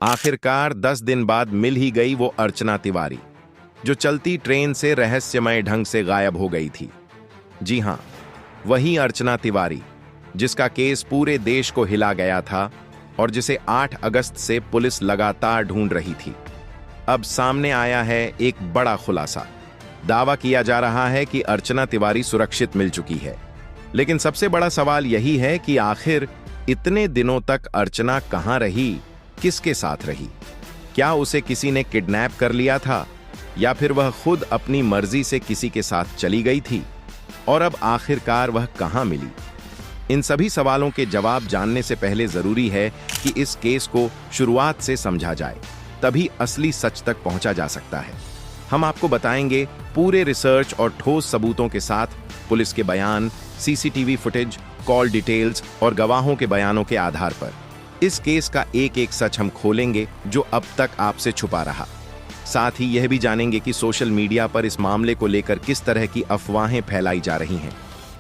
आखिरकार 10 दिन बाद मिल ही गई वो अर्चना तिवारी, जो चलती ट्रेन से रहस्यमय ढंग से गायब हो गई थी। जी हां, वही अर्चना तिवारी जिसका केस पूरे देश को हिला गया था और जिसे 8 अगस्त से पुलिस लगातार ढूंढ रही थी। अब सामने आया है एक बड़ा खुलासा। दावा किया जा रहा है कि अर्चना तिवारी सुरक्षित मिल चुकी है, लेकिन सबसे बड़ा सवाल यही है कि आखिर इतने दिनों तक अर्चना कहां रही, किसके साथ रही? क्या उसे किसी ने किडनैप कर लिया था या फिर वह खुद अपनी मर्जी से किसी के साथ चली गई थी? और अब आखिरकार वह कहां मिली? इन सभी सवालों के जवाब जानने से पहले जरूरी है कि इस केस को शुरुआत से समझा जाए, तभी असली सच तक पहुंचा जा सकता है। हम आपको बताएंगे पूरे रिसर्च और ठोस सबूतों के साथ, पुलिस के बयान, सीसीटीवी फुटेज, कॉल डिटेल्स और गवाहों के बयानों के आधार पर इस केस का एक एक सच हम खोलेंगे जो अब तक आपसे छुपा रहा। साथ ही यह भी जानेंगे कि सोशल मीडिया पर इस मामले को लेकर किस तरह की अफवाहें फैलाई जा रही हैं।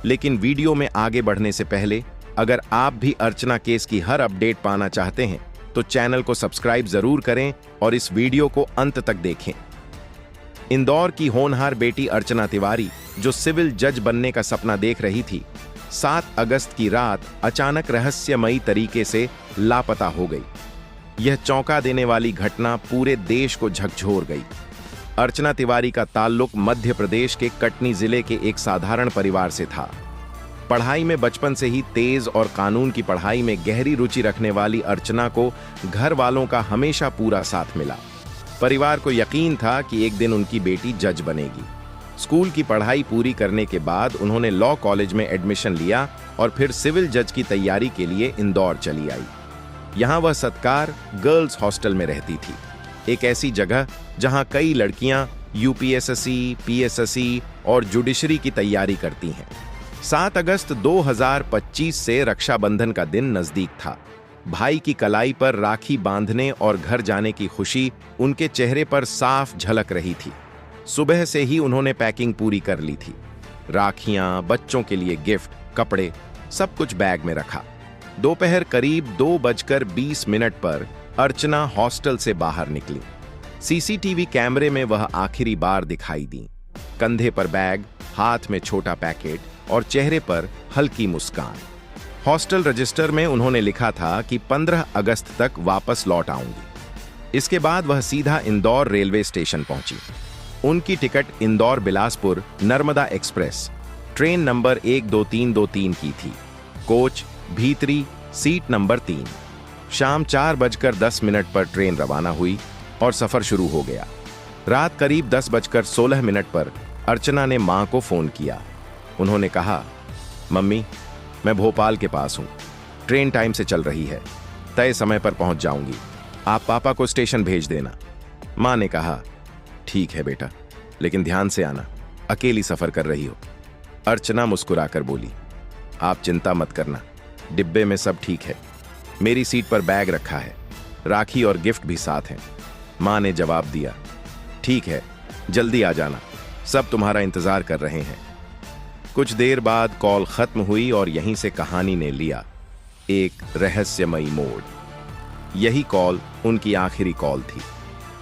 लेकिन वीडियो में आगे बढ़ने से पहले अगर आप भी अर्चना केस की हर अपडेट पाना चाहते हैं तो चैनल को सब्सक्राइब जरूर करें और इस वीडियो को अंत तक देखें। इंदौर की होनहार बेटी अर्चना तिवारी, जो सिविल जज बनने का सपना देख रही थी, 7 अगस्त की रात अचानक रहस्यमयी तरीके से लापता हो गई। यह चौंका देने वाली घटना पूरे देश को झकझोर गई। अर्चना तिवारी का ताल्लुक मध्य प्रदेश के कटनी जिले के एक साधारण परिवार से था। पढ़ाई में बचपन से ही तेज और कानून की पढ़ाई में गहरी रुचि रखने वाली अर्चना को घर वालों का हमेशा पूरा साथ मिला। परिवार को यकीन था कि एक दिन उनकी बेटी जज बनेगी। स्कूल की पढ़ाई पूरी करने के बाद उन्होंने लॉ कॉलेज में एडमिशन लिया और फिर सिविल जज की तैयारी के लिए इंदौर चली आई। यहाँ वह सत्कार गर्ल्स हॉस्टल में रहती थी, एक ऐसी जगह जहाँ कई लड़कियाँ यूपीएसएससी, पीएसएससी और जुडिशरी की तैयारी करती हैं। 7 अगस्त 2025 से रक्षाबंधन का दिन नजदीक था। भाई की कलाई पर राखी बांधने और घर जाने की खुशी उनके चेहरे पर साफ झलक रही थी। सुबह से ही उन्होंने पैकिंग पूरी कर ली थी। राखियां, बच्चों के लिए गिफ्ट, कपड़े, सब कुछ बैग में रखा। दोपहर करीब 2:20 पर अर्चना हॉस्टल से बाहर निकली। सीसीटीवी कैमरे में वह आखिरी बार दिखाई दी। कंधे पर बैग, हाथ में छोटा पैकेट और चेहरे पर हल्की मुस्कान। हॉस्टल रजिस्टर में उन्होंने लिखा था कि 15 अगस्त तक वापस लौट आऊंगी। इसके बाद वह सीधा इंदौर रेलवे स्टेशन पहुंची। उनकी ticket Indore Bilaspur Narmada express train number 12323 की थी। कोच भीतरी, सीट नंबर 3। शाम 4:10 पर ट्रेन रवाना हुई और सफर शुरू हो गया। रात करीब 10:16 पर अर्चना ने मां को फोन किया। उन्होंने कहा, मम्मी, मैं भोपाल के पास हूं, ट्रेन टाइम से चल रही है, तय समय पर पहुंच जाऊंगी, आप पापा को स्टेशन भेज देना। मां ने कहा, ठीक है बेटा, लेकिन ध्यान से आना, अकेली सफर कर रही हो। अर्चना मुस्कुराकर बोली, आप चिंता मत करना, डिब्बे में सब ठीक है, मेरी सीट पर बैग रखा है, राखी और गिफ्ट भी साथ हैं। मां ने जवाब दिया, ठीक है, जल्दी आ जाना, सब तुम्हारा इंतजार कर रहे हैं। कुछ देर बाद कॉल खत्म हुई और यहीं से कहानी ने लिया एक रहस्यमयी मोड़। यही कॉल उनकी आखिरी कॉल थी।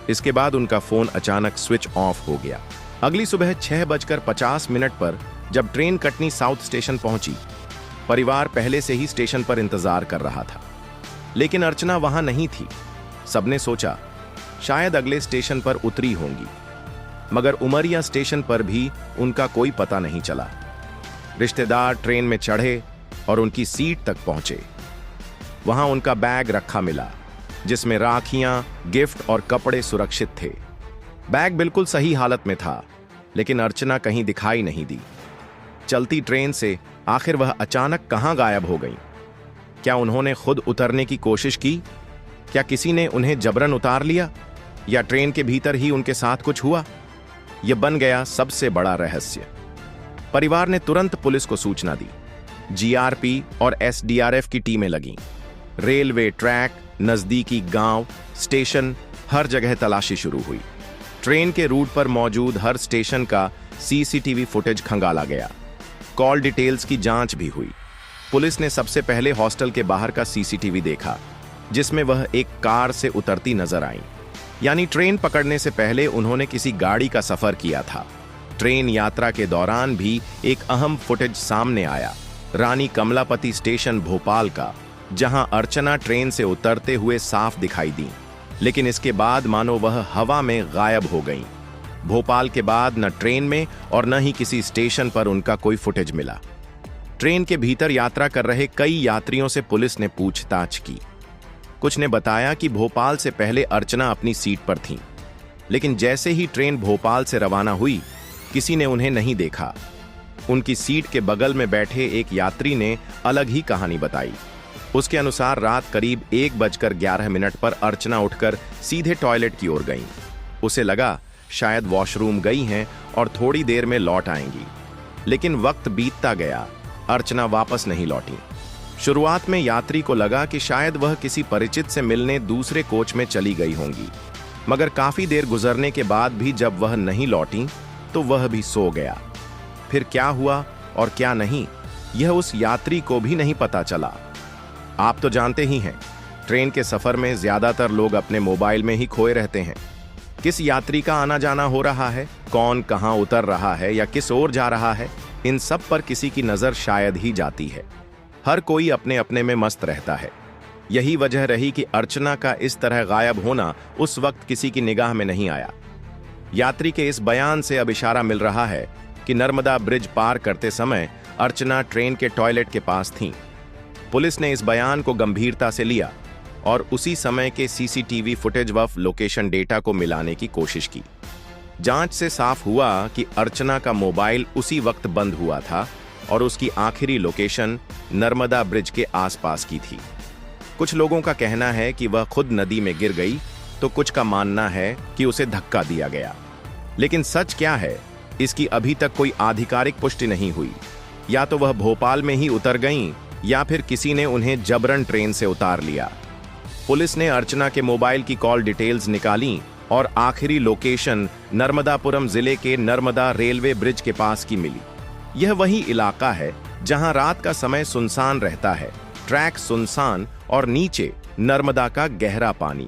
इसके बाद उनका फोन अचानक स्विच ऑफ हो गया। अगली सुबह 6:50 पर जब ट्रेन कटनी साउथ स्टेशन पहुंची, परिवार पहले से ही स्टेशन पर इंतजार कर रहा था, लेकिन अर्चना वहां नहीं थी। सबने सोचा शायद अगले स्टेशन पर उतरी होंगी, मगर उमरिया स्टेशन पर भी उनका कोई पता नहीं चला। रिश्तेदार ट्रेन में चढ़े और उनकी सीट तक पहुंचे। वहां उनका बैग रखा मिला, जिसमें राखियां, गिफ्ट और कपड़े सुरक्षित थे। बैग बिल्कुल सही हालत में था, लेकिन अर्चना कहीं दिखाई नहीं दी। चलती ट्रेन से आखिर वह अचानक कहां गायब हो गई? क्या उन्होंने खुद उतरने की कोशिश की? क्या किसी ने उन्हें जबरन उतार लिया? या ट्रेन के भीतर ही उनके साथ कुछ हुआ? यह बन गया सबसे बड़ा रहस्य। परिवार ने तुरंत पुलिस को सूचना दी। जीआरपी और एसडीआरएफ की टीमें लगीं। रेलवे ट्रैक, नजदीकी गांव, स्टेशन, हर जगह तलाशी शुरू हुई। ट्रेन के रूट पर मौजूद हर स्टेशन का सीसीटीवी फुटेज खंगाला गया। कॉल डिटेल्स की जांच भी हुई। पुलिस ने सबसे पहले हॉस्टल के बाहर का सीसीटीवी देखा। जिसमें वह एक कार से उतरती नजर आईं। यानी ट्रेन पकड़ने से पहले उन्होंने किसी गाड़ी का सफर किया था। ट्रेन यात्रा के दौरान भी एक अहम फुटेज सामने आया, रानी कमलापति स्टेशन भोपाल का, जहां अर्चना ट्रेन से उतरते हुए साफ दिखाई दी, लेकिन इसके बाद मानो वह हवा में गायब हो गईं। भोपाल के बाद न ट्रेन में और न ही किसी स्टेशन पर उनका कोई फुटेज मिला। ट्रेन के भीतर यात्रा कर रहे कई यात्रियों से पुलिस ने पूछताछ की। कुछ ने बताया कि भोपाल से पहले अर्चना अपनी सीट पर थीं, लेकिन जैसे ही ट्रेन भोपाल से रवाना हुई, किसी ने उन्हें नहीं देखा। उनकी सीट के बगल में बैठे एक यात्री ने अलग ही कहानी बताई। उसके अनुसार रात करीब 1:11 पर अर्चना उठकर सीधे टॉयलेट की ओर गईं। उसे लगा शायद वॉशरूम गई हैं और थोड़ी देर में लौट आएंगी, लेकिन वक्त बीतता गया, अर्चना वापस नहीं लौटी। शुरुआत में यात्री को लगा कि शायद वह किसी परिचित से मिलने दूसरे कोच में चली गई होंगी, मगर काफी देर गुजरने के बाद भी जब वह नहीं लौटी तो वह भी सो गया। फिर क्या हुआ और क्या नहीं, यह उस यात्री को भी नहीं पता चला। आप तो जानते ही हैं, ट्रेन के सफर में ज्यादातर लोग अपने मोबाइल में ही खोए रहते हैं। किस यात्री का आना जाना हो रहा है, कौन कहां उतर रहा है या किस ओर जा रहा है, इन सब पर किसी की नजर शायद ही जाती है। हर कोई अपने अपने में मस्त रहता है। यही वजह रही कि अर्चना का इस तरह गायब होना उस वक्त किसी की निगाह में नहीं आया। यात्री के इस बयान से अब इशारा मिल रहा है कि नर्मदा ब्रिज पार करते समय अर्चना ट्रेन के टॉयलेट के पास थीं। पुलिस ने इस बयान को गंभीरता से लिया और उसी समय के सीसीटीवी फुटेज व लोकेशन डेटा को मिलाने की कोशिश की। जांच से साफ हुआ कि अर्चना का मोबाइल उसी वक्त बंद हुआ था और उसकी आखिरी लोकेशन नर्मदा ब्रिज के आसपास की थी। कुछ लोगों का कहना है कि वह खुद नदी में गिर गई, तो कुछ का मानना है कि उसे धक्का दिया गया। लेकिन सच क्या है, इसकी अभी तक कोई आधिकारिक पुष्टि नहीं हुई। या तो वह भोपाल में ही उतर गईं या फिर किसी ने उन्हें जबरन ट्रेन से उतार लिया। पुलिस ने अर्चना के मोबाइल की कॉल डिटेल्स निकाली और आखिरी लोकेशन नर्मदापुरम जिले के नर्मदा रेलवे ब्रिज के पास की मिली। यह वही इलाका है जहां रात का समय सुनसान रहता है, ट्रैक सुनसान और नीचे नर्मदा का गहरा पानी।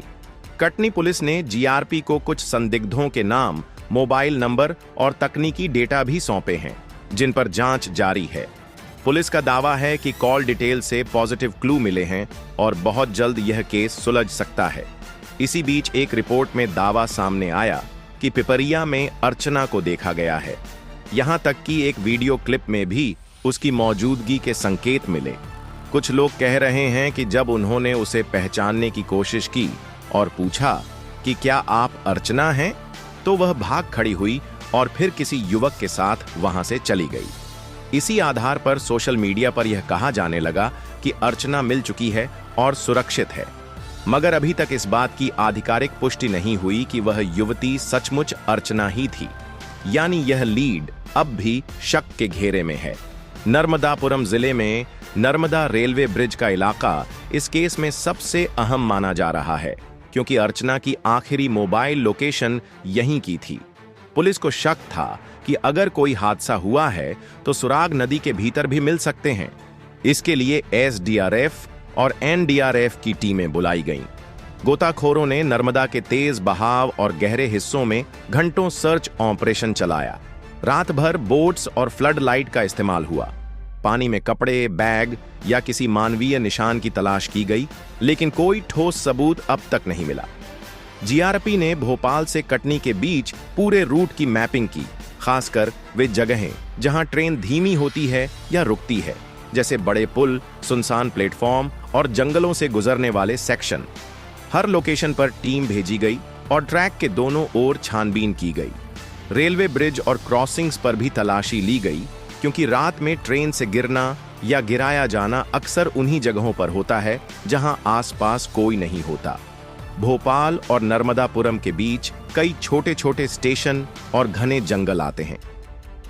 कटनी पुलिस ने जीआरपी को कुछ संदिग्धों के नाम, मोबाइल नंबर और तकनीकी डेटा भी सौंपे हैं, जिन पर जांच जारी है। पुलिस का दावा है कि कॉल डिटेल से पॉजिटिव क्लू मिले हैं और बहुत जल्द यह केस सुलझ सकता है। इसी बीच एक रिपोर्ट में दावा सामने आया कि पिपरिया में अर्चना को देखा गया है। यहां तक कि एक वीडियो क्लिप में भी उसकी मौजूदगी के संकेत मिले। कुछ लोग कह रहे हैं कि जब उन्होंने उसे पहचानने की कोशिश की और पूछा कि क्या आप अर्चना हैं, तो वह भाग खड़ी हुई और फिर किसी युवक के साथ वहां से चली गई। इसी आधार पर सोशल मीडिया पर यह कहा जाने लगा कि अर्चना मिल चुकी है और सुरक्षित है, मगर अभी तक इस बात की आधिकारिक पुष्टि नहीं हुई कि वह युवती सचमुच अर्चना ही थी। यानी यह लीड अब भी शक के घेरे में है। नर्मदापुरम जिले में नर्मदा रेलवे ब्रिज का इलाका इस केस में सबसे अहम माना जा रहा है, क्योंकि अर्चना की आखिरी मोबाइल लोकेशन यहीं की थी। पुलिस को शक था कि अगर कोई हादसा हुआ है तो सुराग नदी के भीतर भी मिल सकते हैं। इसके लिए एसडीआरएफ और एनडीआरएफ की टीमें बुलाई गईं। गोताखोरों ने नर्मदा के तेज बहाव और गहरे हिस्सों में घंटों सर्च ऑपरेशन चलाया। रात भर बोट्स और फ्लड लाइट का इस्तेमाल हुआ। पानी में कपड़े, बैग या किसी मानवीय निशान की तलाश की गई, लेकिन कोई ठोस सबूत अब तक नहीं मिला। जीआरपी ने भोपाल से कटनी के बीच पूरे रूट की मैपिंग की, खासकर वे जगहें जहां ट्रेन धीमी होती है या रुकती है, जैसे बड़े पुल, सुनसान प्लेटफॉर्म और जंगलों से गुजरने वाले सेक्शन। हर लोकेशन पर टीम भेजी गई और ट्रैक के दोनों ओर छानबीन की गई। रेलवे ब्रिज और क्रॉसिंग्स पर भी तलाशी ली गई, क्योंकि रात में ट्रेन से गिरना या गिराया जाना अक्सर उन्हीं जगहों पर होता है जहां आसपास कोई नहीं होता। भोपाल और नर्मदापुरम के बीच कई छोटे छोटे स्टेशन और घने जंगल आते हैं।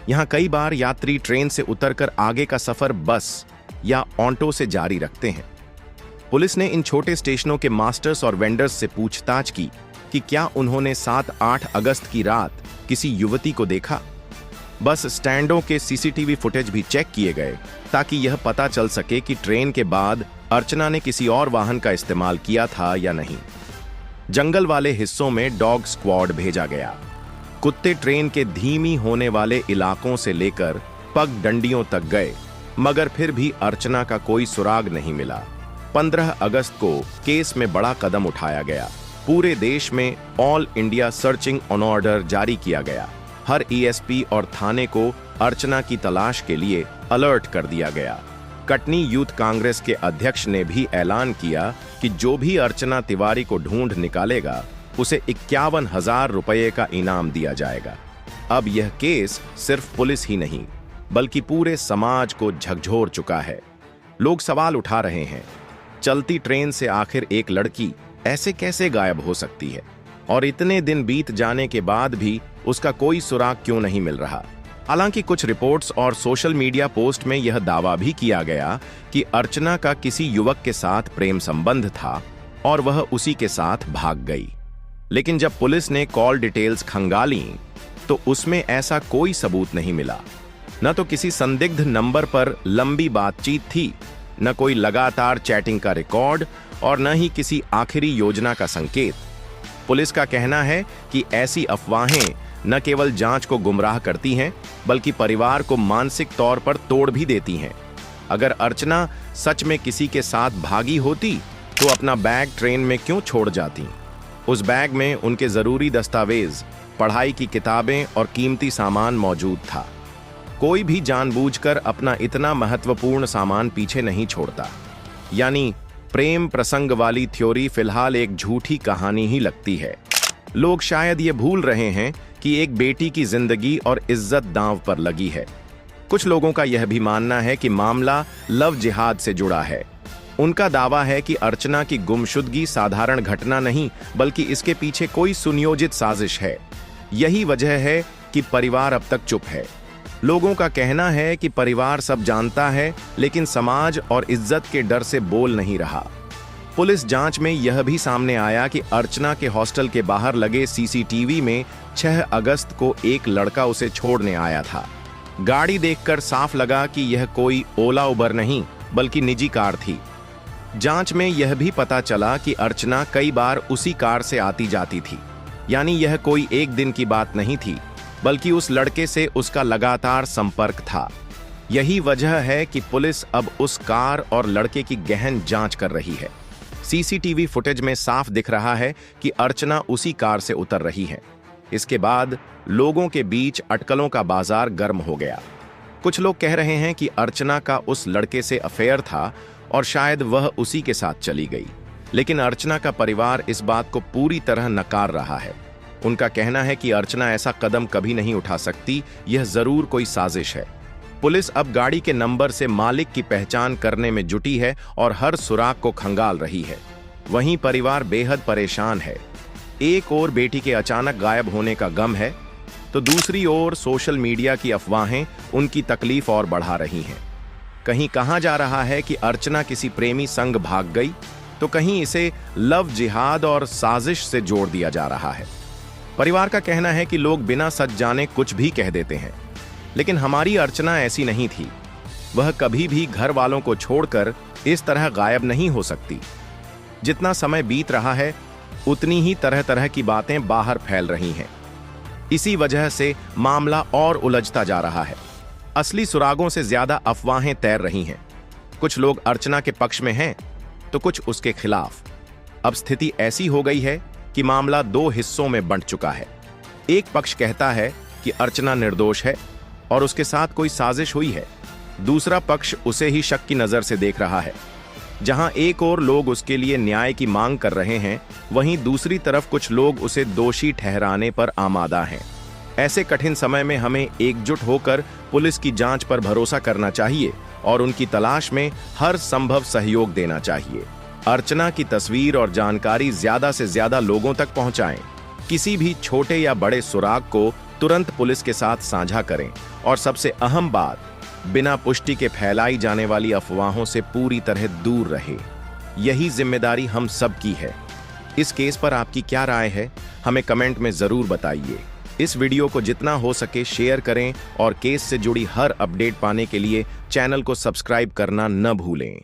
यहां कई बार यात्री ट्रेन से उतरकर आगे का सफर बस या ऑटो से जारी रखते हैं। पुलिस ने इन छोटे स्टेशनों के मास्टर्स और वेंडर्स से पूछताछ की कि क्या उन्होंने 7-8 अगस्त की रात किसी युवती को देखा। बस स्टैंडों के सीसीटीवी फुटेज भी चेक किए गए ताकि यह पता चल सके कि ट्रेन के बाद अर्चना ने किसी और वाहन का इस्तेमाल किया था या नहीं। जंगल वाले हिस्सों में डॉग स्क्वाड भेजा गया। कुत्ते ट्रेन के धीमी होने वाले इलाकों से लेकर पगडंडियों तक गए, मगर फिर भी अर्चना का कोई सुराग नहीं मिला। 15 अगस्त को केस में बड़ा कदम उठाया गया। पूरे देश में all India searching on order जारी किया गया। हर ईएसपी और थाने को अर्चना की तलाश के लिए अलर्ट कर दिया गया। कटनी यूथ कांग्रेस के अध्यक्ष ने भी ऐलान किया कि जो भी अर्चना तिवारी को ढूंढ निकालेगा उसे 51,000 रुपये का इनाम दिया जाएगा। अब यह केस सिर्फ पुलिस ही नहीं बल्कि पूरे समाज को झकझोर चुका है। लोग सवाल उठा रहे हैं, चलती ट्रेन से आखिर एक लड़की ऐसे कैसे गायब हो सकती है, और इतने दिन बीत जाने के बाद भी उसका कोई सुराग क्यों नहीं मिल रहा। हालांकि कुछ रिपोर्ट्स और सोशल मीडिया पोस्ट में यह दावा भी किया गया कि अर्चना का किसी युवक के साथ प्रेम संबंध था और वह उसी के साथ भाग गई। लेकिन जब पुलिस ने कॉल डिटेल्स खंगाली तो उसमें ऐसा कोई सबूत नहीं मिला। न तो किसी संदिग्ध नंबर पर लंबी बातचीत थी, न कोई लगातार चैटिंग का रिकॉर्ड और न ही किसी आखिरी योजना का संकेत। पुलिस का कहना है कि ऐसी अफवाहें न केवल जांच को गुमराह करती हैं बल्कि परिवार को मानसिक तौर पर तोड़ भी देती हैं। अगर अर्चना सच में किसी के साथ भागी होती तो अपना बैग ट्रेन में क्यों छोड़ जाती? उस बैग में उनके जरूरी दस्तावेज, पढ़ाई की किताबें और कीमती सामान मौजूद था। कोई भी जानबूझकर अपना इतना महत्वपूर्ण सामान पीछे नहीं छोड़ता। यानी प्रेम प्रसंग वाली थ्योरी फिलहाल एक झूठी कहानी ही लगती है। लोग शायद ये भूल रहे हैं कि एक बेटी की जिंदगी और इज्जत दांव पर लगी है। कुछ लोगों का यह भी मानना है कि मामला लव जिहाद से जुड़ा है। उनका दावा है कि अर्चना की गुमशुदगी साधारण घटना नहीं बल्कि इसके पीछे कोई सुनियोजित साजिश है। यही वजह है कि परिवार अब तक चुप है। लोगों का कहना है कि परिवार सब जानता है लेकिन समाज और इज्जत के डर से बोल नहीं रहा। पुलिस जांच में यह भी सामने आया कि अर्चना के हॉस्टल के बाहर लगे सीसीटीवी में 6 अगस्त को एक लड़का उसे छोड़ने आया था। गाड़ी देखकर साफ लगा कि यह कोई ओला उबर नहीं बल्कि निजी कार थी। जांच में यह भी पता चला कि अर्चना कई बार उसी कार से आती जाती थी। यानी यह कोई एक दिन की बात नहीं थी बल्कि उस लड़के से उसका लगातार संपर्क था। यही वजह है कि पुलिस अब उस कार और लड़के की गहन जांच कर रही है। सीसीटीवी फुटेज में साफ दिख रहा है कि अर्चना उसी कार से उतर रही है। इसके बाद लोगों के बीच अटकलों का बाजार गर्म हो गया। कुछ लोग कह रहे हैं कि अर्चना का उस लड़के से अफेयर था और शायद वह उसी के साथ चली गई। लेकिन अर्चना का परिवार इस बात को पूरी तरह नकार रहा है। उनका कहना है कि अर्चना ऐसा कदम कभी नहीं उठा सकती, यह जरूर कोई साजिश है। पुलिस अब गाड़ी के नंबर से मालिक की पहचान करने में जुटी है और हर सुराग को खंगाल रही है। वहीं परिवार बेहद परेशान है। एक ओर बेटी के अचानक गायब होने का गम है तो दूसरी ओर सोशल मीडिया की अफवाहें उनकी तकलीफ और बढ़ा रही हैं। कहीं कहा जा रहा है कि अर्चना किसी प्रेमी संग भाग गई तो कहीं इसे लव जिहाद और साजिश से जोड़ दिया जा रहा है। परिवार का कहना है कि लोग बिना सच जाने कुछ भी कह देते हैं, लेकिन हमारी अर्चना ऐसी नहीं थी। वह कभी भी घर वालों को छोड़कर इस तरह गायब नहीं हो सकती। जितना समय बीत रहा है उतनी ही तरह तरह की बातें बाहर फैल रही हैं। इसी वजह से मामला और उलझता जा रहा है। असली सुरागों से ज्यादा अफवाहें तैर रही हैं। कुछ लोग अर्चना के पक्ष में हैं तो कुछ उसके खिलाफ। अब स्थिति ऐसी हो गई है कि मामला 2 हिस्सों में बंट चुका है। एक पक्ष कहता है कि अर्चना निर्दोष है और उसके साथ कोई साजिश हुई है। दूसरा पक्ष उसे ही शक की नजर से देख रहा है। जहां एक और लोग उसके लिए न्याय की मांग कर रहे हैं, वहीं दूसरी तरफ कुछ लोग उसे दोषी ठहराने पर आमादा हैं। ऐसे कठिन समय में हमें एकजुट होकर पुलिस की जांच पर भरोसा करना चाहिए और उनकी तलाश में हर संभव सहयोग देना चाहिए। अर्चना की तस्वीर और जानकारी ज्यादा से ज्यादा लोगों तक पहुंचाएं। किसी भी छोटे या बड़े सुराग को तुरंत पुलिस के साथ साझा करें और सबसे अहम बात, बिना पुष्टि के फैलाई जाने वाली अफवाहों से पूरी तरह दूर रहे। यही जिम्मेदारी हम सब की है। इस केस पर आपकी क्या राय है, हमें कमेंट में जरूर बताइए। इस वीडियो को जितना हो सके शेयर करें और केस से जुड़ी हर अपडेट पाने के लिए चैनल को सब्सक्राइब करना न भूलें।